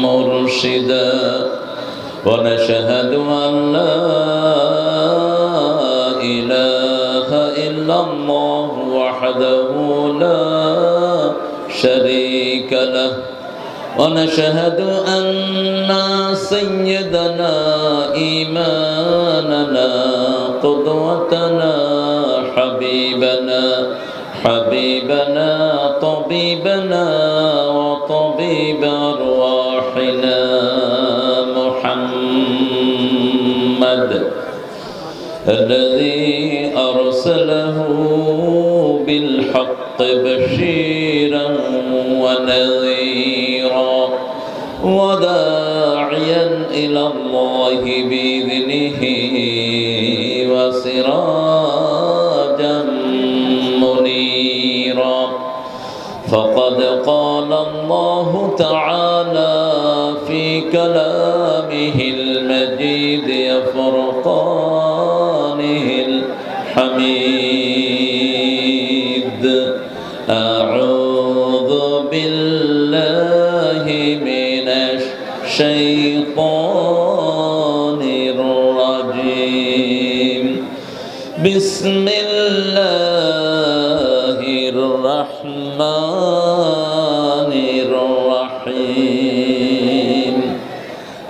مرشدا ونشهد أن لا إله إلا الله وحده لا شريك له ونشهد أن سيدنا إمامنا قدوتنا حبيبنا طبيبنا وطبيب أرواحنا محمد الذي أرسله بالحق بشيرا ونذيرا وداعيا إلى الله بإذنه وسراجا منيرا فقد قال الله تعالى في كلامه المجيد فرقانه الحميد أعوذ بالله من الشيطان الرجيم بسم الله الرحمن الرحيم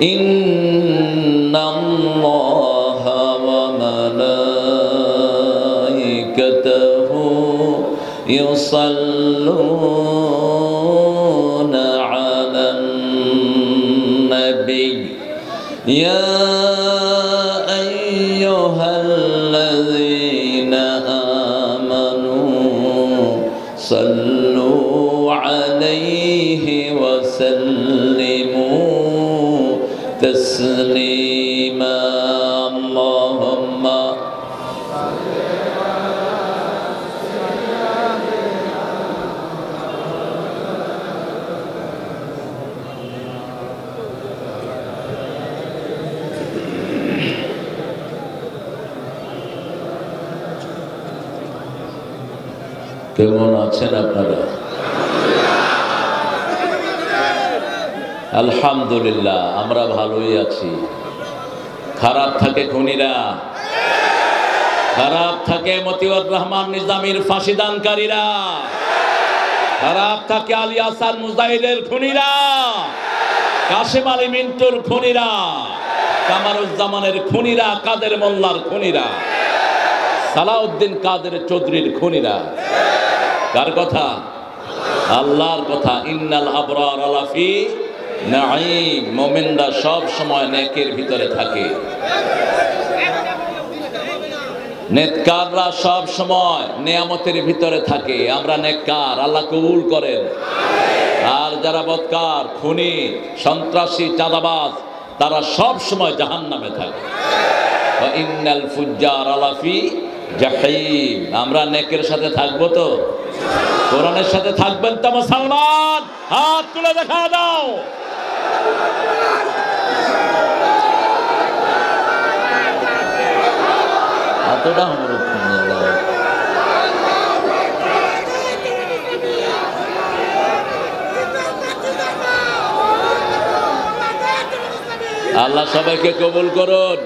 إن الله وملائكته يصلون على النبي يا أيها الذين آمنوا صلوا عليه وسلموا تسليما اللهم কেমন আছেন আপনারা? আলহামদুলিল্লাহ আমরা ভালোই আছি। খারাপ থাকে খুনিরা, খারাপ থাকে মতিউর রহমান নিজামীর ফাঁসিদানকারীরা, খারাপ থাকে আলী হাসান মুজাহিদের খুনিরা, কাশেম আলী মিন্টুর খুনিরা, কামারুজ্জামানের খুনিরা, কাদের মোল্লার খুনিরা, সালাউদ্দিন কাদের চৌধুরীর খুনিরা। কার কথা? আল্লাহর কথা। ইন্নাল আবরার লাফি নাঈম, মুমিনরা সব সময় নেকের ভিতরে থাকে, নেককাররা সব সময় নিয়ামতের ভিতরে থাকে। আমরা নেককার, আল্লাহ কবুল করেন। আর যারা বদকার, খুনি, সন্ত্রাসী, চাঁদাবাজ, তারা সব সময় জাহান্নামে থাকে। ওয়া ইন্নাল ফুজ্জার লাফি জাহিম। আমরা নেকের সাথে থাকবো তো? কোরআনের সাথে থাকবেন তো মুসলমান? হাত তুলে দেখা দাও। এতটা আল্লাহ সবাইকে কবুল করুন,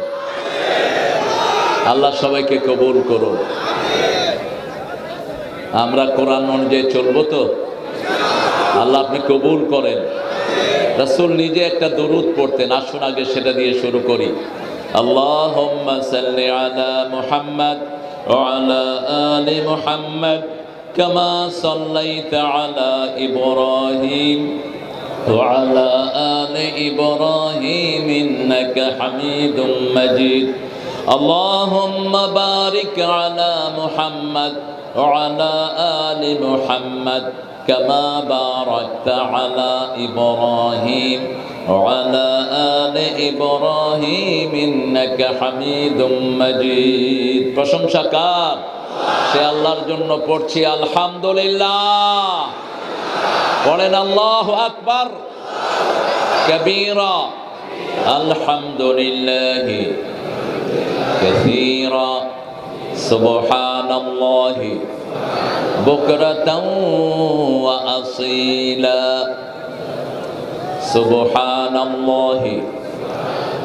আল্লাহ সবাইকে কবুল করুন। আমরা কোরআন অনুযায়ী চলবো তো? আল্লাহ আপনি কবুল করেন। রাসূল নিজে একটা দরুদ পড়তেন, আসুন আগে সেটা দিয়ে শুরু করি। আল্লাহুম্মা সাল্লি আলা মুহাম্মাদ ওয়া আলা আলি মুহাম্মাদ কামা সাল্লাইতা আলা ইব্রাহিম ওয়া আলা আলি ইব্রাহিম ইন্নাকা হামিদুম মাজিদ। আল্লাহুম্মা বারিক আলা মুহাম্মাদ وعلى آل محمد كما باركت على إبراهيم وعلى آل إبراهيم إنك حميد مجيد। প্রশংসা কার? সে আল্লাহর জন্য পড়ছি আলহামদুলিল্লাহ। পড়েন আল্লাহু আকবার কবীরা আলহামদুলিল্লাহি কাসীরা সুবহানাল্লাহি বুকরাতাও ওয়া আসীলা সুবহানাল্লাহি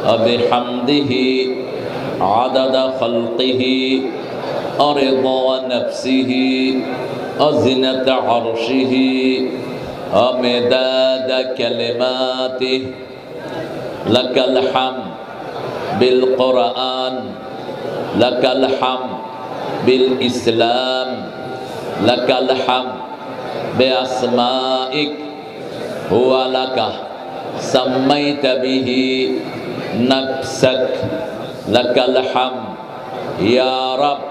ওয়া বিহামদিহি আদাদা খালকিহি ওয়া রিদা নাফসিহি ওয়া জিনাতা আরশিহি ওয়া মিদাদা কালিমাতিহি লাকাল হামদ বিল কুরআন লাকাল হামদ বিল ইসলাম লাকাল হামদ বিআসমাইক হুয়া লাকা সাম্মাইতা বিহি নাফসাক লাকাল হামদ ইয়া রাব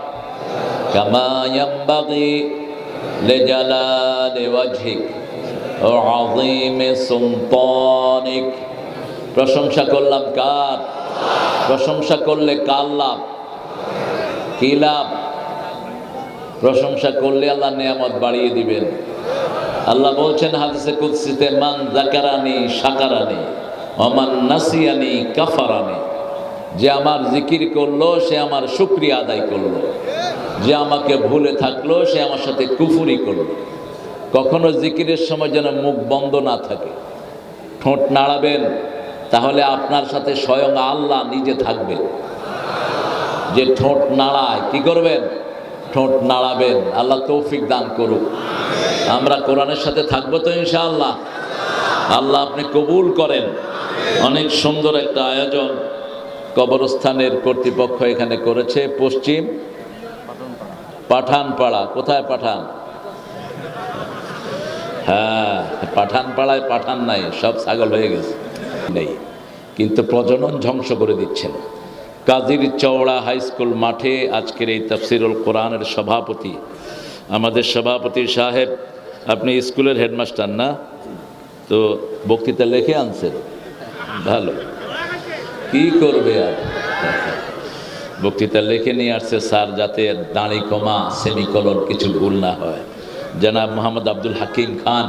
কামা ইয়ানবাগি লিজালালি ওয়াজহিক ওয়া আযীমি সুলতানিক। প্রশংসা করলাম কার? প্রশংসা করলে কার লাভ? কি লাভ? প্রশংসা করলে আল্লাহ নিয়ামত বাড়িয়ে দিবেন। আল্লাহ বলছেন হাদিসে কুদসিতে, মান যাকারানি শাকারানি ওয়া মান নাসিয়ানি কাফারানি। যে আমার জিকির করলো সে আমার শুকরিয়া আদায় করলো, যে আমাকে ভুলে থাকলো সে আমার সাথে কুফরি করলো। কখনো জিকিরের সময় যেন মুখ বন্ধ না থাকে, ঠোঁট নাড়াবেন, তাহলে আপনার সাথে স্বয়ং আল্লাহ নিজে থাকবে। যে ঠোঁট নাড়ায় কি করবেন? ঠোঁট নাড়াবেন। আল্লাহ তৌফিক দান করুক। আমরা কোরআনের সাথে থাকবো তো ইনশাআল্লাহ। আল্লাহ আপনি কবুল করেন। অনেক সুন্দর একটা আয়োজন কবরস্থানের কর্তৃপক্ষ এখানে করেছে। পশ্চিম পাঠানপাড়া। কোথায় পাঠান? হ্যাঁ, পাঠানপাড়ায় পাঠান নাই, সব ছাগল হয়ে গেছে নেই, কিন্তু প্রজনন ধ্বংস করে দিচ্ছেন। কাজীর চওড়া হাই স্কুল মাঠে আজকের এই তাফসিরুল কোরআনের সভাপতি, আমাদের সভাপতি সাহেব, আপনি স্কুলের হেডমাস্টার না? তো বক্তৃতা লিখে আনছেন, ভালো। কি করবে আর, বক্তৃতা লিখে নিয়ে আসছে স্যার, যাতে দাঁড়ি কমা সেমিকলন কিছু ভুল না হয়। জনাব মোহাম্মদ আব্দুল হাকিম খান,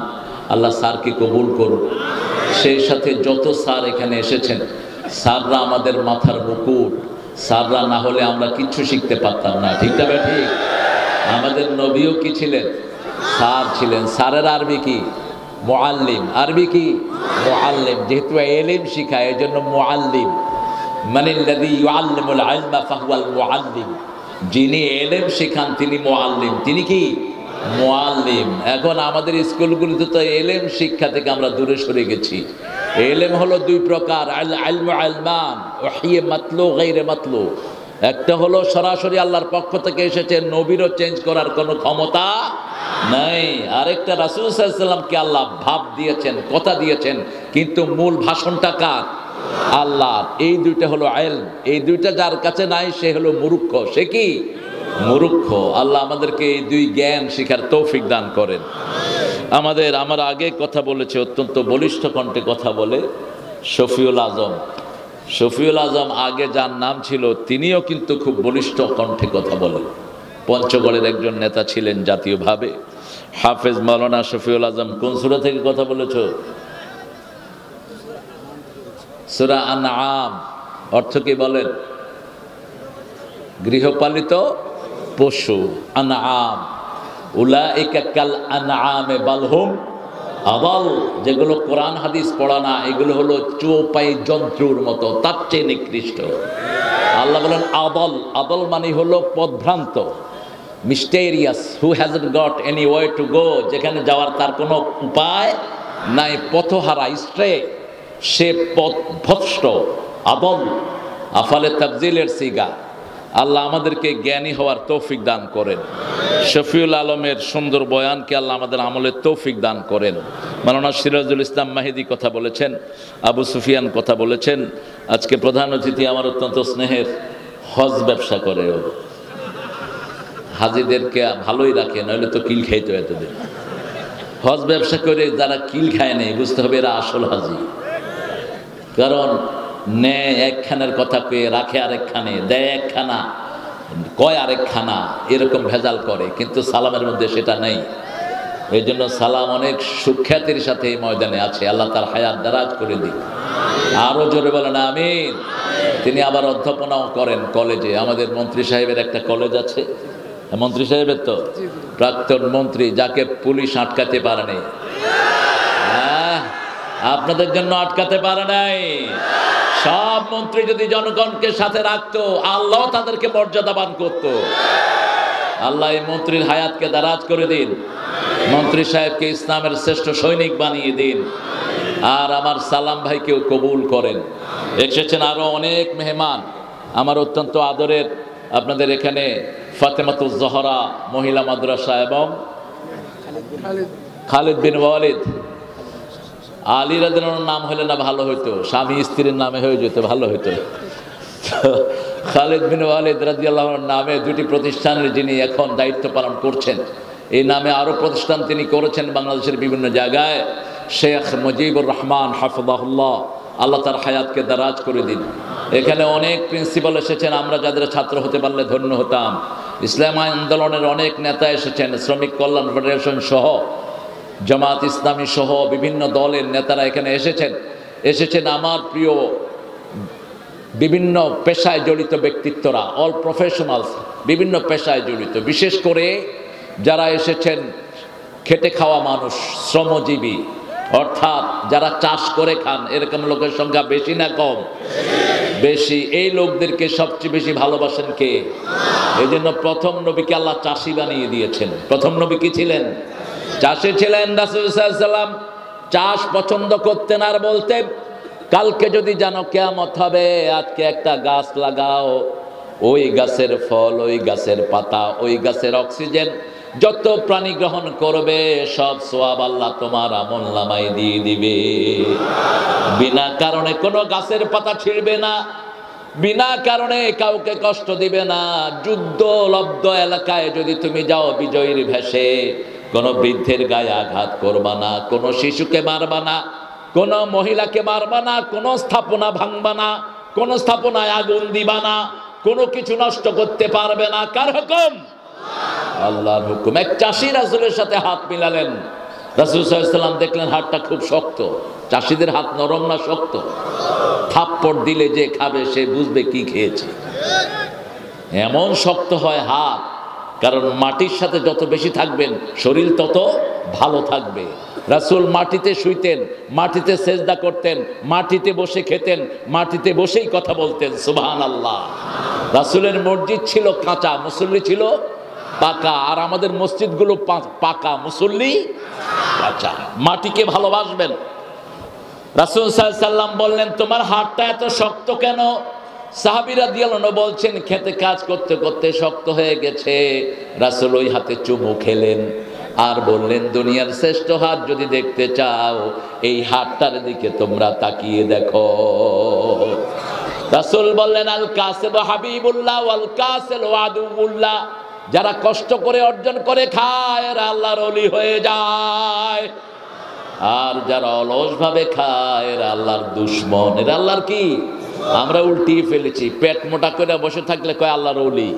আল্লাহ স্যারকে কবুল করুন। সেই সাথে যত স্যার এখানে এসেছেন, স্যাররা আমাদের মাথার মুকুট। স্যাররা না হলে আমরা কিচ্ছু শিখতে পারতাম না, ঠিক না? ঠিক। আমাদের নবীও কি ছিলেন? স্যার ছিলেন। স্যারের আরবি কি? মুআল্লিম। আরবি কি? মুআল্লিম। যেহেতু এলিম শিখায়, এই জন্য মুআল্লিম। মানিল্লাযী ইউআল্লিমুল ইলমা ফাহুয়াল মুআল্লিম। যিনি এলেম শেখান তিনি মুআল্লিম। তিনি কি? মুআল্লিম। এখন আমাদের স্কুলগুলিতে তো এলেম শিক্ষা থেকে আমরা দূরে সরে গেছি। এলেম হলো দুই প্রকার, ইলমু ইলমান ওয়া হিয়া মাতলু গায়রে মাতলু। একটা হলো সরাসরি আল্লাহর পক্ষ থেকে এসেছে, নবীরও চেঞ্জ করার কোনো ক্ষমতা নাই। আরেকটা রাসূল সাল্লাল্লাহু আলাইহি ওয়াসাল্লামকে আল্লাহ ভাব দিয়েছেন, কথা দিয়েছেন, কিন্তু মূল ভাষণটা কার? আল্লাহ। এই দুইটা হলো ইলম। এই দুইটা যার কাছে নাই সে হলো মূর্খ। সে কি? মূর্খ। আল্লাহ আমাদেরকে এই দুই জ্ঞান শিখার তৌফিক দান করেন। আমার আগে কথা বলেছে, অত্যন্ত বলিষ্ঠ কণ্ঠে কথা বলে শফিউল আজম। শফিউল আজম আগে যার নাম ছিল, তিনিও কিন্তু খুব বলিষ্ঠ কণ্ঠে কথা বলেন। পঞ্চগড়ের একজন নেতা ছিলেন জাতীয়ভাবে। হাফেজ মাওলানা শফিউল আজম কোন সূরা থেকে কথা বলেছ? সূরা আনআম। অর্থ কি বলেন? গৃহপালিত পশু। আনআম। উলাইকা কাল আনআমে বাল হুম আদাল। যেগুলো কোরআন হাদিস পড়া না, এগুলো হলো চৌপাই জন্তুর মতো, তার চেয়ে নিকৃষ্ট। আল্লাহ বলেন আদল। আদল মানে হলো পথভ্রান্ত, mysterious, who hasn't got any way to go. যেখানে যাওয়ার তার কোনো উপায় নাই, পথহারা, স্ট্রে, সে পথভ্রষ্ট, আদল। আফালে তাফজিলের সিগা। আল্লাহ আমাদেরকে জ্ঞানী হওয়ার তৌফিক দান করেন। শফিউল আলমের সুন্দর বয়ানকে আল্লাহ আমাদের আমলের তৌফিক দান করেন। মাওলানা সিরাজুল ইসলাম মাহিদি কথা বলেছেন, আবু সুফিয়ান কথা বলেছেন। আজকে প্রধান অতিথি আমার অত্যন্ত স্নেহের, হজ ব্যবসা করে ও। হাজিদেরকে ভালোই রাখে, নইলে তো কিল খাইতো এতদিন। হজ ব্যবসা করে যারা কিল খায় নেই, বুঝতে হবে এরা আসল হাজি। কারণ নেয় একখানের কথা কয়ে রাখে আরেকখানে, দেয় একখানা কয় আরেকখানা, এরকম ভেজাল করে, কিন্তু সালামের মধ্যে সেটা নেই। এই জন্য সালাম অনেক সুখ্যাতির সাথে এই ময়দানে আছে। আল্লাহ তার হায়াত দারাজ করে দিক। আরো জোরে বলেন আমিন। তিনি আবার অধ্যাপনাও করেন কলেজে। আমাদের মন্ত্রী সাহেবের একটা কলেজ আছে, মন্ত্রী সাহেবের তো প্রাক্তন মন্ত্রী, যাকে পুলিশ আটকাতে পারেনি। হ্যাঁ, আপনাদের জন্য আটকাতে পারে নাই। সব মন্ত্রী যদি জনগণকে সাথে রাখতো, আল্লাহ তাদেরকে মর্যাদাবান করত। আল্লাহ এই মন্ত্রীর হায়াতকে দারাজ করে দিন, মন্ত্রী সাহেবকে ইসলামের শ্রেষ্ঠ সৈনিক বানিয়ে দিন, আর আমার সালাম ভাইকেও কবুল করেন। এসেছেন আরো অনেক মেহমান, আমার অত্যন্ত আদরের আপনাদের এখানে ফাতেমাতুজ জহরা মহিলা মাদ্রাসা এবং খালিদ বিন ওয়ালিদ। আলী রাদিয়াল্লাহু নাম হলে না ভালো হইতো, স্বামী স্ত্রীর নামে হয়ে যেত ভালো হইতো। খালিদ বিন ওয়ালিদ রাদিয়াল্লাহু নামে দুটি প্রতিষ্ঠানের যিনি এখন দায়িত্ব পালন করছেন, এই নামে আরো প্রতিষ্ঠান তিনি করেছেন বাংলাদেশের বিভিন্ন জায়গায়। শেখ মুজিবুর রহমান হাফিজাহুল্লাহ, আল্লাহ তার হায়াতকে দারাজ করে দিন। এখানে অনেক প্রিন্সিপাল এসেছেন, আমরা যাদের ছাত্র হতে পারলে ধন্য হতাম। ইসলাম আন্দোলনের অনেক নেতা এসেছেন, শ্রমিক কল্যাণ ফেডারেশন সহ, জামাত ইসলামী সহ বিভিন্ন দলের নেতারা এখানে এসেছেন আমার প্রিয় বিভিন্ন পেশায় জড়িত ব্যক্তিত্বরা, অল প্রফেশনালস, বিভিন্ন পেশায় জড়িত, বিশেষ করে যারা এসেছেন খেটে খাওয়া মানুষ, শ্রমজীবী, অর্থাৎ যারা চাষ করে খান, এরকম লোকের সংখ্যা বেশি না কম? বেশি। এই লোকদেরকে সবচেয়ে বেশি ভালোবাসেন কে? এই জন্য প্রথম নবীকে আল্লাহ চাষি বানিয়ে দিয়েছেন। প্রথম নবী কি ছিলেন? চাষি ছিলেন। রাসূল সাল্লাল্লাহু আলাইহি ওয়াসাল্লাম চাষ পছন্দ করতেন আর বলতেন, কালকে যদি জানো কিয়ামত হবে, আজকে একটা গাছ লাগাও, ওই গাছের ফল, ওই গাছের পাতা, ওই গাছের অক্সিজেন যত প্রাণী গ্রহণ করবে সব সওয়াব আল্লাহ তোমার আমলনামায় দিয়ে দিবে। বিনা কারণে কোনো গাছের পাতা ছিঁড়বে না, বিনা কারণে কাউকে কষ্ট দিবে না। যুদ্ধ লব্ধ এলাকায় যদি তুমি যাও বিজয়ীর ভেষে, কোনো বৃদ্ধের গায়ে আঘাত করবা না, কোনো শিশুকে মারবা না, কোনো মহিলাকে মারবা না, কোনো স্থাপনা ভাঙবা না, কোনো স্থাপনায় আগুন দিবা না, কোনো কিছু নষ্ট করতে পারবে না। কার হুকুম? আল্লাহর হুকুম। এক চাষি রাসূলের সাথে হাত মিলালেন, রাসূল সাল্লাল্লাহু আলাইহি ওয়াসাল্লাম দেখলেন হাতটা খুব শক্ত। চাষিদের হাত নরম না শক্ত? থাপ্পড় দিলে যে খাবে সে বুঝবে কি খেয়েছে। এমন শক্ত হয় হাত, কারণ মাটির সাথে যত বেশি থাকবেন শরীর তত ভালো থাকবে। রাসূল মাটিতে শুইতেন, মাটিতে সেজদা করতেন, মাটিতে বসে খেতেন, মাটিতে বসেই কথা বলতেন। সুবহানাল্লাহ। রাসূলের মসজিদ ছিল কাঁচা, মুসল্লি ছিল পাকা, আর আমাদের মসজিদগুলো পাকা, মুসল্লি কাঁচা। মাটিকে ভালোবাসবেন। রাসূল সাল্লাল্লাহু আলাইহি ওয়াসাল্লাম বললেন, তোমার হাতটা এত শক্ত কেন? সাহাবী রাদিয়াল্লাহু আনহু বলছেন, খেতে কাজ করতে করতে শক্ত হয়ে গেছে। রাসূল ওই হাতে চুমু খেলেন আর বললেন, দুনিয়ার শ্রেষ্ঠ হাত যদি দেখতে চাও, এই হাতটার দিকে তোমরা তাকিয়ে দেখো। রাসূল বললেন, আল কাসিব হাবিবুল্লাহ ওয়াল কাসিল আদুউল্লাহ, যারা কষ্ট করে অর্জন করে খায় এরা আল্লাহর ওলি হয়ে যায়, আর যারা অলস ভাবে খায় এরা আল্লাহর দুশমন। এরা আল্লাহর কি? আমরা উল্টিয়ে ফেলেছি, পেট মোটা করে বসে থাকলে কয় আল্লাহর ওলি।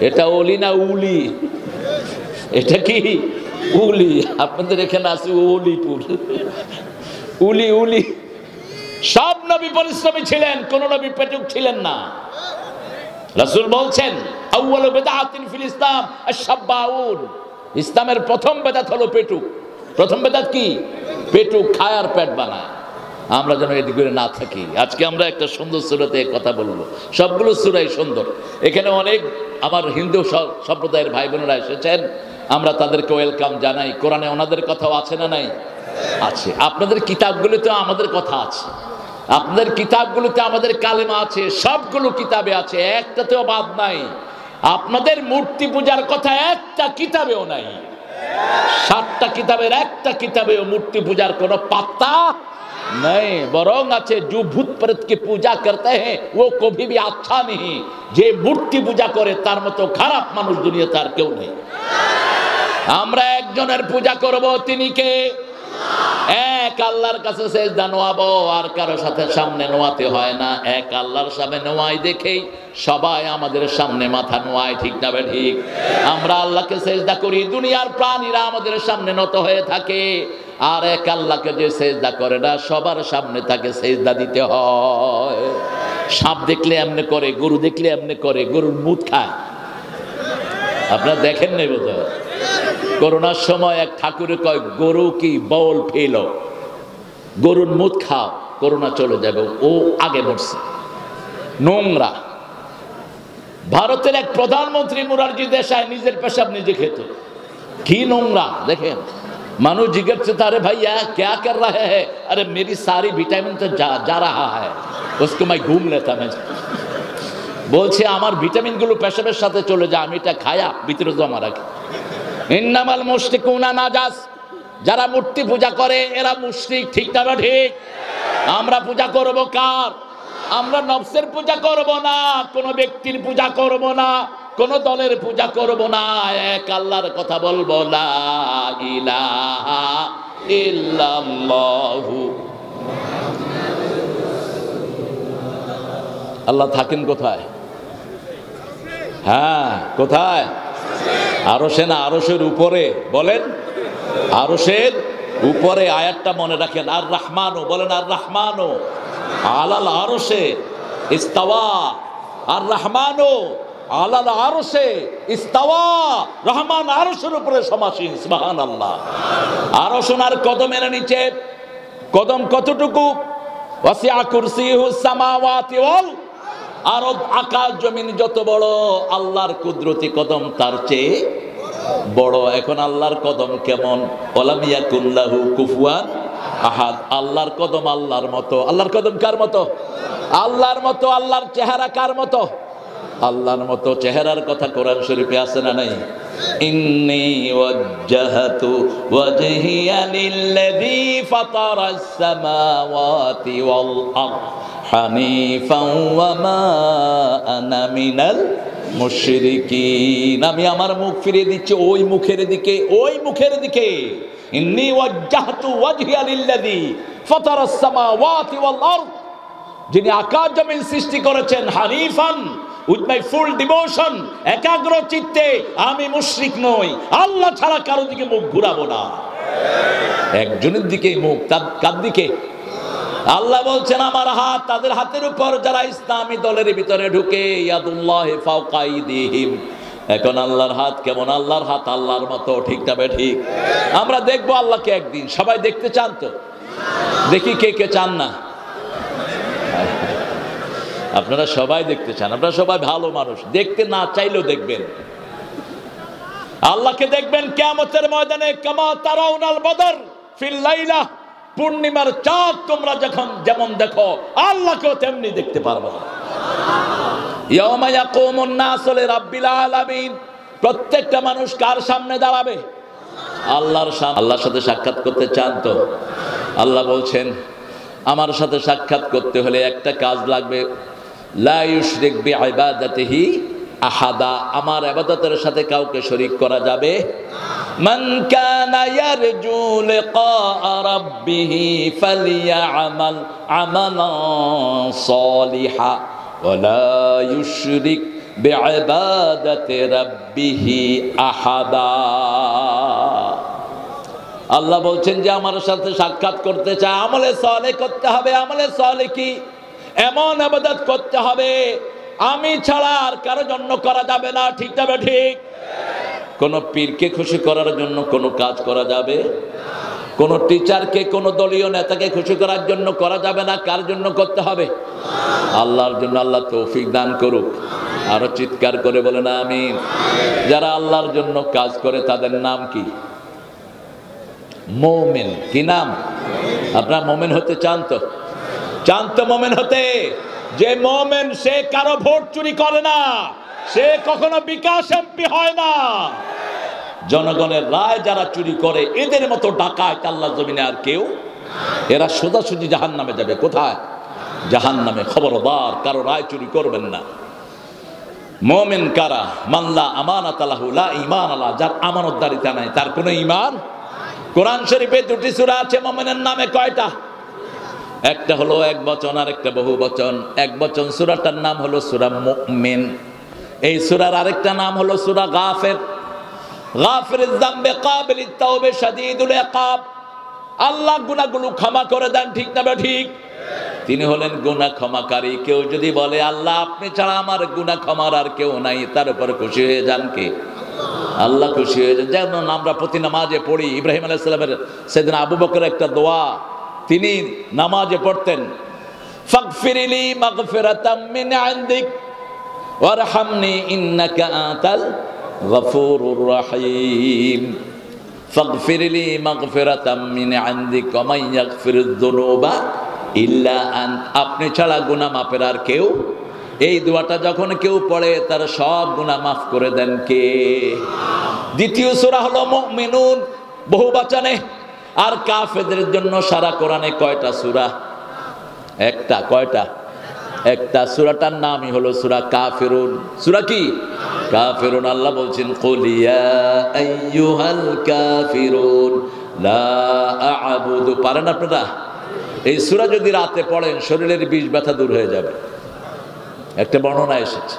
এটা ওলি না উলি? এটা কি? উলি। আপনাদের এখানে আছে উলিপুর। উলি উলি। সব নবী পরিশ্রমী ছিলেন, কোন নবী পেটুক ছিলেন না। রাসূল বলছেন, আউয়ালু বিদআতিন ফিল ইসলাম আশ-শাব্বাউন, ইসলামের প্রথম বেদাত হলো পেটুক। প্রথম বেদাত কি? পেটুক, খায় আর পেট বানায়। আমরা যেন এদিকে না থাকি। আজকে আমরা একটা সুন্দর সূরাতে কথা বলবো, সবগুলো সূরাই সুন্দর। এখানে অনেক আমার হিন্দু সম্প্রদায়ের ভাই বোনেরা এসেছেন, আমরা তাদেরকে ওয়েলকাম জানাই। কোরআনে ওনাদের কথাও আছে না নাই? আছে। আপনাদের কিতাবগুলোতে আমাদের কথা আছে, আপনাদের কিতাবগুলোতে আমাদের কালেমা আছে, সবগুলো কিতাবে আছে, একটাতেও বাদ নাই। আপনাদের মূর্তি পূজার কথা একটা কিতাবেও নাই। 7টা কিতাবের একটা কিতাবেও মূর্তি পূজার কোনো পাত্তা নাই। বরং আছে, जो भूत प्रेत की पूजा करते हैं वो कभी भी अच्छा नहीं। যে মূর্তি পূজা করে তার মতো খারাপ মানুষ দুনিয়াতে আর কেউ নেই। আমরা একজনের পূজা করব, তিনি কে? এক আল্লাহর কাছে সেজদা নোয়াবো, আর কারো সাথে সামনে নোয়াতে হয় না। এক আল্লাহর সামনে নোয়াই দেখেই সবাই আমাদের সামনে মাথা নোয়ায়, ঠিক না ঠিক? আমরা আল্লাহকে সেজদা করি, দুনিয়ার প্রাণীরা আমাদের সামনে নত হয়ে থাকে। আর এক আল্লাহকে যে সেজদা করে না, সবার সামনে তাকে সেজদা দিতে হয়। সাপ দেখলে এমনি করে, গরু দেখলে এমনি করে, গরুর মুত খায়। আপনারা দেখেন নাই বোধহয়। করোনার সময় এক ঠাকুরে কয়, গরু কি বল ফেল, গরুর মুখ খাও, করোনা চলে যাবে। ও আগে মরছে। নোংরা। ভারতের এক প্রধানমন্ত্রী মুরারজি দেশাই নিজের পেশাব নিজে খেত। কি নোংরা দেখেন। মানুষ জিজ্ঞেস करता, अरे भैया क्या कर रहे हैं? अरे मेरी सारी विटामिन तो जा रहा है, उसको मैं घूम लेता। मैं বলছে আমার ভিটামিন গুলো পেশাবের সাথে চলে যায়, আমি এটা খায়া ভিতরে জমা রাখি। ইন্নামাল মুশরিকুনা নাজাস, যারা মূর্তি পূজা করে এরা মুশরিক। ঠিক না ঠিক? আমরা পূজা করব কার? আমরা নফসের পূজা করব না, কোন ব্যক্তির পূজা করব না, কোন দলের পূজা করব না, এক আল্লাহর কথা বলবো, লা ইলাহা ইল্লাল্লাহু। আল্লাহ থাকেন কোথায়? হ্যাঁ, কোথায়? আরশে না আরশের উপরে? বলেন আরশের উপরে। আয়াতটা মনে রাখেন। আর রহমানও, বলেন আর রহমানও আলাল আরশে ইস্তাওয়া। আর রহমানও আলাল আরশে ইস্তাওয়া। রহমান আরশের উপরে সমাসীন। সুবহানাল্লাহ। আরশ ওনার কদমের নিচে। কদম কতটুকু? ওয়াসিআ কুরসিয়ুহুস সামাওয়াতি ওয়াল আরদ। আকাশ জমিন যত বড়, আল্লাহর কুদরতি কদম তার চেয়ে বড়। এখন আল্লাহর কদম কেমন? ওয়ালাম ইয়াকুল লাহু কুফুয়ান আহাদ। আল্লাহর কদম আল্লাহর মতো। আল্লাহর কদম কার মতো? আল্লাহর মতো। আল্লাহর চেহারা কার মতো? আল্লাহর মতো। চেহারার কথা কোরআন শরীফে আছে না নাই? ইন্নী ওয়াজ্জাহতু ওয়াজহিয়া লিল্লাযী ফাতারাস সামাওয়াতি ওয়াল আরদ হানিফান ওয়া মা আনা মিনাল মুশরিকিন। আমি আমার মুখ ফিরিয়ে দিচ্ছি ওই মুখের দিকে, ওই মুখের দিকে। ইন্নী ওয়াজ্জাহতু ওয়াজহিয়া লিল্লাযী ফাতারাস সামাওয়াতি ওয়াল আরদ, যিনি আকাশ জমিন সৃষ্টি করেছেন, হানিফান, with my full devotion, একাগ্র চিত্তে। আমি মুশরিক নই, আল্লাহ ছাড়া কারো দিকে মুখ ঘুরাবো না। একজনের দিকেই মুখ। কার দিকে? আল্লাহ বলছেন আমার হাত তাদের হাতের উপর যারা ইসলামী দলের ভিতরে ঢুকে। ইয়াদুল্লাহি ফাওকা আইদিহিম। এখন আল্লাহর হাত কেমন? আল্লাহর হাত আল্লাহর মতো। ঠিক না ঠিক? আমরা দেখবো আল্লাহকে একদিন। সবাই দেখতে চান তো? দেখি কে কে চান না। আপনারা সবাই দেখতে চান, আপনারা সবাই ভালো মানুষ, দেখতে না চাইলেও দেখবেন। আল্লাহকে দেখবেন কিয়ামতের ময়দানে। কামা তারাউনাল বদর ফিল লাইলা, পূর্ণিমার চাঁদ তোমরা যখন যেমন দেখো আল্লাহকেও তেমনি দেখতে পারবে। ইয়াউমা ইয়াকুমুন নাসু লিরাব্বিল আলামিন, প্রত্যেকটা মানুষ কার সামনে দাঁড়াবে? আল্লাহর সামনে। আল্লাহর সাথে সাক্ষাৎ করতে চান তো? আল্লাহ বলছেন আমার সাথে সাক্ষাৎ করতে হলে একটা কাজ লাগবে, লা ইউশরিক বিইবাদাতিহি আহাদা। আমার ইবাদতের সাথে কাউকে শরীক করা যাবে। মান কানা ইয়ারজু লিকা রাব্বিহি ফালইয়ামাল আমালান সালিহা ওয়া লা ইউশরিক বিইবাদাতি রাব্বিহি আহাদা। আল্লাহ বলছেন যে আমার সাথে সাক্ষাৎ করতে চায়, আমলে সালেহ করতে হবে। আমলে সালেহ কি? এমন ইবাদত করতে হবে আমি ছাড়া আর কারো জন্য করা যাবে না। ঠিক যাবে? ঠিক? কোন পীরকে খুশি করার জন্য কোনো কাজ করা যাবে? কোন টিচারকে, কোন দলীয় নেতাকে খুশি করার জন্য করা যাবে না। কার জন্য করতে হবে? আল্লাহর জন্য। আল্লাহ তৌফিক দান করুক। আরো চিৎকার করে বলেন আমিন। যারা আল্লাহর জন্য কাজ করে তাদের নাম কি? মোমেন। কি নাম? আপনারা মোমেন হতে চান তো? চান তো মোমেন হতে? যে মোমেন সে কারো ভোট চুরি করে না, সে কখনো বিকাশ এমপি হয় না। জনগণের রায় যারা চুরি করে এদের মতো ডাকাত আল্লাহর জমিনে আর কেউ। এরা সোজাসুজি জাহান্নামে যাবে। কোথায়? জাহান্নামে। খবরদার, কারো রায় চুরি করবেন না। মোমেন কারা? মাল্লা আমানাত লাহু লা ঈমান আলা, যার আমানতদারিতা নাই, তার কোনো ঈমান। কোরআন শরীফে দুটি সূরা আছে মুমিনের নামে। কয়টা? একটা হলো এক বচন আর একটা বহু বচন। এক বচন সূরাটার নাম হলো সূরা মুমিন। এই সূরার আরেকটা নাম হলো সূরা গাফির। গাফিরুয যামবি কাবিলিত তাওবা শাদীদুল ইকাব। আল্লাহ গুনাহগুলো ক্ষমা করে দেন। ঠিক না ঠিক? তিনি হলেন গুনাহ ক্ষমাকারী। কেউ যদি বলে আল্লাহ আপনি ছাড়া আমার গুনাহ ক্ষমার আর কেউ নাই, তার উপর খুশি হয়ে যান কে? আল্লাহ খুশি হয়ে যায়। যেমন আমরা প্রতি নামাজে পড়ি ইব্রাহিম আলাইহিস সালামের সেদিন আবু বকরের একটা দোয়া তিনি নামাজে পড়তেন, ফাগফিরলি মাগফিরাতাম মিন ইনদিক ওয়ারহামনি ইন্নাকা আনতাল গফুরুর রহিম। ফাগফিরলি মাগফিরাতাম মিন ইনদিক ওয়া মান ইয়াগফিরুয যুনুবা ইল্লা আনত। আপনি ছাড়া গুনাহ মাফের আর কেউ। এই দোয়াটা যখন কেউ পড়ে তার সব গুনাহ মাফ করে দেন কে? দ্বিতীয় সূরা হলো মুমিনুন, বহুবচনে। আর কাফেরদের জন্য সারা কোরআনে কয়টা সূরা? একটা। কয়টা? একটা। সূরাটার নামই হলো সূরা কাফিরুন। সূরা কি? কাফিরুন। আল্লাহ বলছেন কুল ইয়া আইয়ুহাল কাফিরুন লা আ'বুদু। পারেন আপনারা? এই সূরা যদি রাতে পড়েন শরীরের বিষ ব্যথা দূর হয়ে যাবে। একটা বর্ণনা এসেছে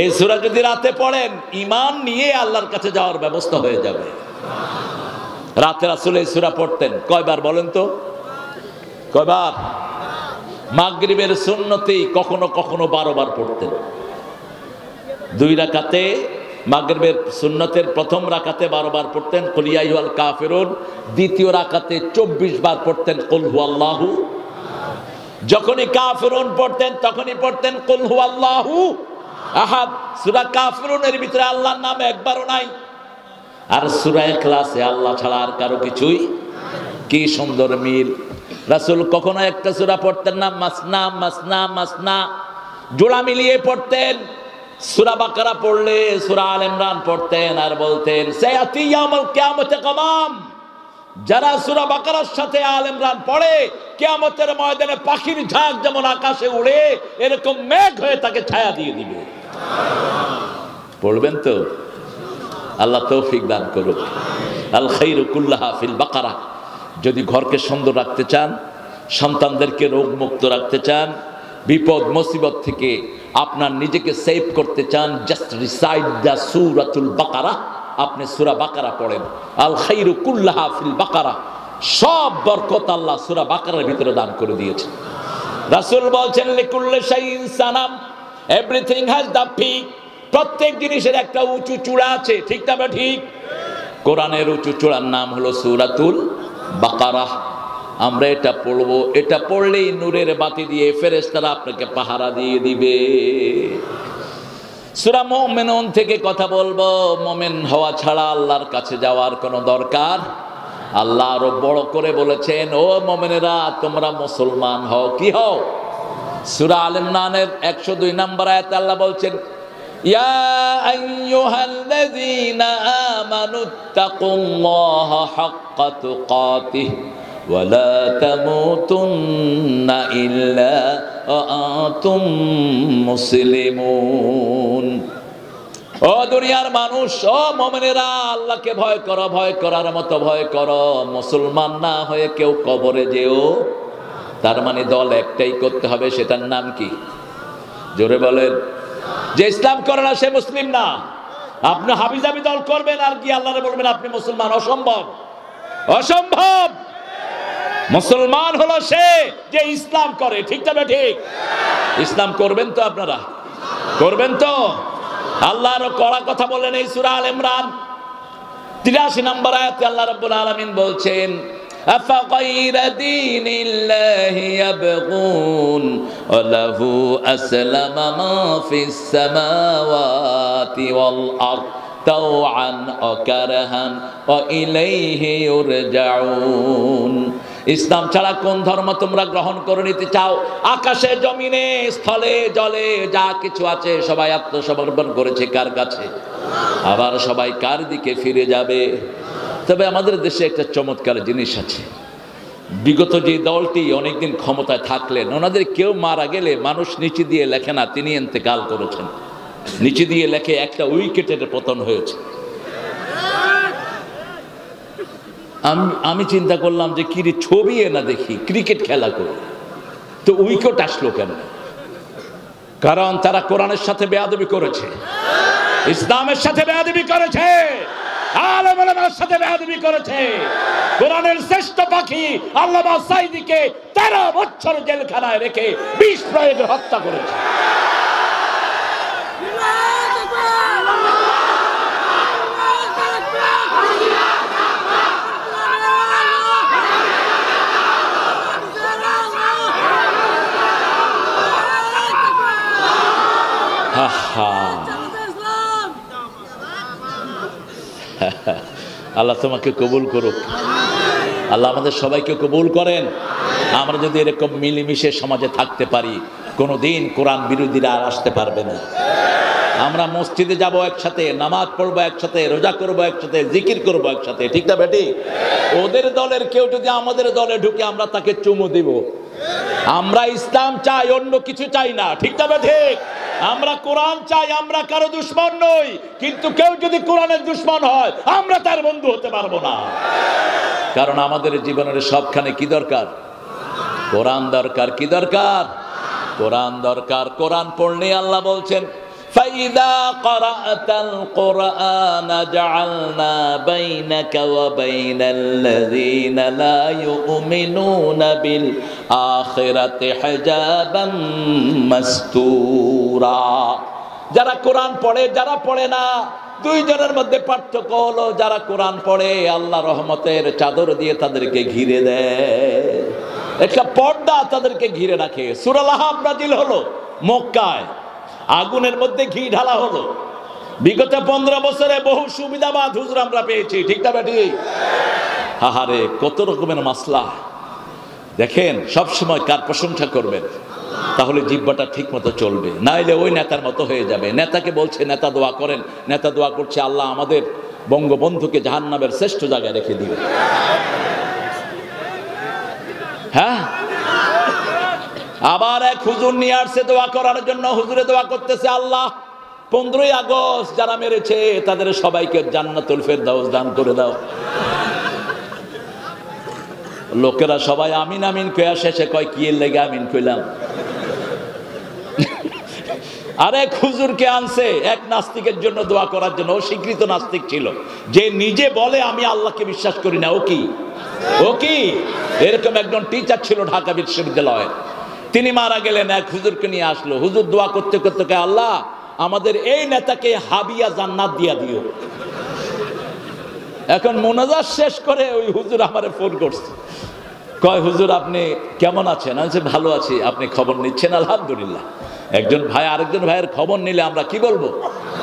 এই সূরা যদি রাতে পড়েন ঈমান নিয়ে আল্লাহর কাছে যাওয়ার ব্যবস্থা হয়ে যাবে। রাতে রাসূল এই সূরা পড়তেন কয়বার বলেন তো? কয়বার? মাগরিবের সুন্নতেই কখনো কখনো 12 বার পড়তেন। 2 রাকাতে মাগরিবের সুন্নতের প্রথম রাকাতে 12 বার পড়তেন কুল ইয়া আইয়ুহাল কাফিরুন, দ্বিতীয় রাকাতে 24 বার পড়তেন কুল হুয়াল্লাহু। যখনই কাফিরুন পড়তেন তখনই পড়তেন কুল হুয়াল্লাহু আহাদ। সূরা কাফিরুনের ভিতরে আল্লাহর নাম একবারও নাই। আর সূরা ইখলাসে আল্লাহ ছাড়া আর কারো কিছুই। কি সুন্দর মিল! রাসূল কখনো একটা সূরা পড়তেন না মাসনা মাসনা মাসনা, জোড়া মিলিয়ে পড়তেন। সূরা বাকারা পড়লে সূরা আল ইমরান পড়তেন আর বলতেন সায়াতি ইয়াউমুল কিয়ামতি কামাম। যারা সূরা বাকারার সাথে আল ইমরান পড়ে কিয়ামতের ময়দানে পাখির ঝাঁক যেমন আকাশে উড়ে এরকম মেঘ হয়ে তাকে ছায়া দিয়ে দিবে। পড়বেন তো? আল্লাহ তৌফিক দান করুক। আল খায়রু কুল্লাহা ফিল বাকারা। যদি ঘরকে সুন্দর রাখতে চান, সন্তানদেরকে রোগমুক্ত রাখতে চান, বিপদ মুসিবত থেকে আপনার নিজেকে সেভ করতে চান, জাস্ট রিসাইড দ্য সূরাতুল বাকারা। আপনি সূরা বাকারা পড়েন। আল খায়রু কুল্লাহা ফিল বাকারা। সব বরকত আল্লাহ সূরা বাকারার ভিতরে দান করে দিয়েছেন। রাসূল বলছেন লিকুল্লি শাইইন Sanam, everything has the peak. প্রত্যেক জিনিসের একটা উঁচু চূড়া আছে, ঠিক না? ঠিক। কোরআনের উঁচু চূড়ার নাম হলো সূরাতুল বাকারা। আমরা এটা পড়বো, এটা পড়লেই নূরের বাতি দিয়ে ফেরেশতারা আপনাকে পাহারা দিয়ে দিবে। সূরা মুমিনুন থেকে কথা বলবো। মুমিন হওয়া ছাড়া আল্লাহর কাছে যাওয়ার কোনো দরকার। আল্লাহ আরো বড় করে বলেছেন ও মুমিনেরা তোমরা মুসলমান হও। কি হও? সূরা আল ইমরানের 102 নম্বর আয়াতে আল্লাহ বলছেন ইয়া আইয়ুহাল্লাযীনা আমানুত্তাকুল্লাহা হাক্কা তুকাতিহি ওয়া লা তামুতুন্না ইল্লা ওয়া আনতুম মুসলিমুন। ও দুনিয়ার মানুষ, ও মুমিনেরা আল্লাহকে ভয় করো, ভয় করার মতো ভয় করো। মুসলমান না হয়ে কেউ কবরে যেও। তার মানে দল একটাই করতে হবে, সেটার নাম কি? জোরে বলেন। যে ইসলাম করে না সে মুসলিম না। আপনি হাবিজাবি দল করবেন আর কি আল্লাহরে বলবেন আপনি মুসলমান? অসম্ভব, অসম্ভব। মুসলমান হলো সে যে ইসলাম করে, ঠিক না? ঠিক। ইসলাম করবেন তো আপনারা? করবেন তো? আল্লাহর কড়া কথা বলেন এই সূরা আল ইমরান 83 নম্বর আয়াতে আল্লাহ রাব্বুল আলামিন বলছেন আফা গায়রা দীনিল্লাহি ইয়াবগুন ওয়া লাহু আসলামা মা ফিস সামাওয়াতি ওয়াল আরদ তাওআন ওয়া কারহান ওয়া ইলাইহি ইউরজাউন। ইসলাম ছাড়া কোন ধর্ম তোমরা গ্রহণ করে নিতে চাও? আকাশে জমিনে স্থলে জলে যা কিছু আছে সবাই আত্মসমর্পণ করেছে কার কাছে? আবার সবাই কার দিকে ফিরে যাবে? তবে আমাদের দেশে একটা চমৎকার জিনিস আছে। বিগত যে দলটি অনেকদিন ক্ষমতায় থাকলেন ওনাদের কেউ মারা গেলে মানুষ নিচে দিয়ে লেখে না তিনি ইন্তেকাল করেছেন, নিচে দিয়ে লেখে একটা উইকেটের পতন হয়েছে। আমি চিন্তা করলাম যে কি ছবি না দেখি ক্রিকেট খেলা করে, তো উইকেট আসলো কেন? কারণ তারা কোরআনের সাথে বেয়াদবি করেছে, ইসলামের সাথে বেয়াদবি করেছে, আলেম ওলামার সাথে বেয়াদবি করেছে। কোরআনের শ্রেষ্ঠ পাখি আল্লামা সাঈদীকে 13 বছর জেলখানায় রেখে বিষ প্রয়োগে হত্যা করেছে। আল্লাহ তোমাকে কবুল করুক, আল্লাহ আমাদের সবাইকে কবুল করেন। আমরা যদি এরকম মিলেমিশে সমাজে থাকতে পারি, কোনোদিন কোরআন বিরোধীরা আর আসতে পারবে না। আমরা মসজিদে যাব একসাথে, নামাজ পড়বো একসাথে, রোজা করবো একসাথে, জিকির করবো একসাথে, ঠিক না বেটি? ওদের দলের কেউ যদি আমাদের দলে ঢুকে আমরা তাকে চুমু দিব। আমরা ইসলাম চাই, অন্য কিছু চাই না, ঠিক না বেটি? আমরা কোরআন চাই, আমরা কারো দুশমন নই, কিন্তু কেউ যদি কোরআনের দুশমন হয় আমরা তার বন্ধু হতে পারবো না। কারণ আমাদের জীবনের সবখানে কি দরকার? কোরআন দরকার। কি দরকার? কোরআন দরকার। কোরআন পড়লে আল্লাহ বলছেন فَإِذَا قَرَأْتَ الْقُرْآنَ جَعَلْنَا بَيْنَكَ وَبَيْنَ الَّذِينَ لَا يُؤْمِنُونَ بِالْآخِرَةِ حِجَابًا مَسْتُورًا। যারা কোরআন পড়ে, যারা পড়ে না, দুইজনের মধ্যে পার্থক্য হলো যারা কোরআন পড়ে আল্লাহ রহমতের চাদর দিয়ে তাদেরকে ঘিরে দেয়, একটা পর্দা তাদেরকে ঘিরে রাখে। সূরা লাহাব নাজিল হলো মক্কায়, আগুনের মধ্যে ঘি ঢালা হলো। বিগত 15 বছরে বহু সুবিধাবাদ হুজুর আমরা পেয়েছি, ঠিক না বেটি? আহারে কত রকমের মাসলা। দেখেন সবসময় কার প্রশংসা করবেন, তাহলে জিহ্বাটা ঠিক মতো চলবে, নাইলে ওই নেতার মতো হয়ে যাবে। নেতাকে বলছে নেতা দোয়া করেন, নেতা দোয়া করছে আল্লাহ আমাদের বঙ্গবন্ধুকে জাহান্নামের শ্রেষ্ঠ জায়গায় রেখে দিবে। হ্যাঁ, আবার এক হুজুর নিয়ে আসছে দোয়া করার জন্য, হুজুরে দোয়া করতেছে আল্লাহ 15ই আগস্ট যারা মেরেছে তাদের সবাইকে জান্নাতুল ফেরদাউস দান করে দাও। লোকেরা সবাই আমিন আমিন কয়া শেষে কয় কি এর লেগে আমিন কইলাম। আরেক হুজুরকে আনছে এক নাস্তিকের জন্য দোয়া করার জন্য, ও স্বীকৃত নাস্তিক ছিল, যে নিজে বলে আমি আল্লাহকে বিশ্বাস করি না। ও কি এরকম একজন টিচার ছিল ঢাকা বিশ্ববিদ্যালয়ে, তিনি মারা গেলেন। এক হুজুরকে নিয়ে আসলো, হুজুর দোয়া করতে করতে কয় আল্লাহ আমাদের এই নেতাকে হাবিয়া জান্নাত দিয়া দিও। এখন মোনাজাত শেষ করে ওই হুজুর আমারে ফোন করছে, কয় হুজুর আপনি কেমন আছেন? আমি বলছি ভালো আছি, আপনি খবর নিচ্ছেন? আলহামদুলিল্লাহ। একজন ভাই আরেকজন ভাইয়ের খবর নিলে আমরা কি বলবো?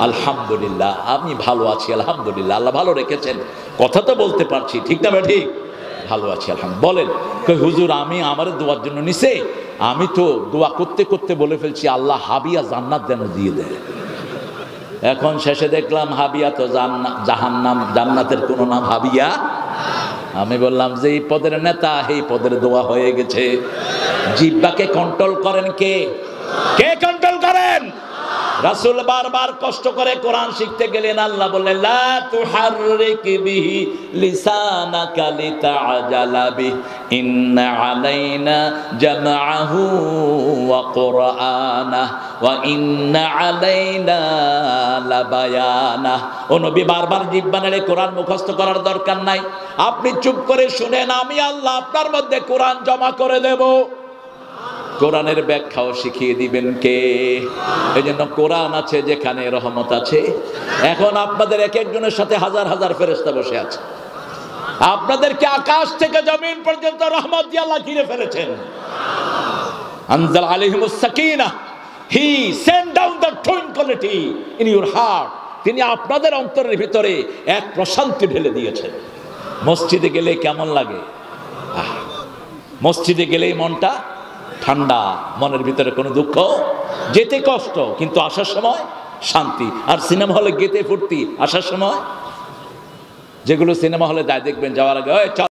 আলহামদুলিল্লাহ। আমি ভালো আছি আলহামদুলিল্লাহ, আল্লাহ ভালো রেখেছেন, কথা তো বলতে পারছি, ঠিক না ভাই? ঠিক, ভালো আছি আলহামদুলিল্লাহ। বলেন, কই হুজুর আমি আমার দোয়ার জন্য নিছে, আমি তো দোয়া করতে করতে বলে ফেলছি আল্লাহ হাবিয়া জান্নাত যেন দিয়ে দেয়। এখন শেষে দেখলাম হাবিয়া তো জাহান্নাম, জান্নাতের কোনো নাম হাবিয়া। আমি বললাম যে এই পদের নেতা এই পদের দোয়া হয়ে গেছে। জিহ্বাকে কন্ট্রোল করেন কে? কে কন্ট্রোল করেন? রাসূল বারবার কষ্ট করে কোরআন শিখতে গেলেন, আল্লাহ বললেন লা তুহাররিক বিহি লিসানাকা লিতাআজালা বিহি ইন্না আলাইনা জামআহু ওয়া কুরআনাহ ওয়া ইন্না আলাইনা লাবায়ানাহ। ও নবী বারবার জিহ্বা নেড়ে কোরআন মুখস্থ করার দরকার নাই, আপনি চুপ করে শুনেন, আমি আল্লাহ আপনার মধ্যে কোরআন জমা করে দেব। কোরআনের ব্যাখ্যাও শিখিয়ে দিবেন কে? এই জন্য কোরআন আছে যেখানে রহমত আছে। এখন আপনাদের এক একজনের সাথে হাজার হাজার ফেরেশতা বসে আছে, আপনাদেরকে আকাশ থেকে জমিন পর্যন্ত রহমত দিয়ে আল্লাহ ঘিরে ফেলেছেন। আনজাল আলাইহিমুস সাকিনাহ, he send down the tranquillity in your heart. তিনি আপনাদের অন্তরের ভিতরে এক প্রশান্তি ঢেলে দিয়েছেন। মসজিদে গেলে কেমন লাগে? মসজিদে গেলেই মনটা ঠান্ডা, মনের ভিতরে কোনো দুঃখ, যেতে কষ্ট কিন্তু আসার সময় শান্তি। আর সিনেমা হলে গেতে ফুর্তি, আসার সময় যেগুলো সিনেমা হলে যায় দেখবেন যাওয়ার আগে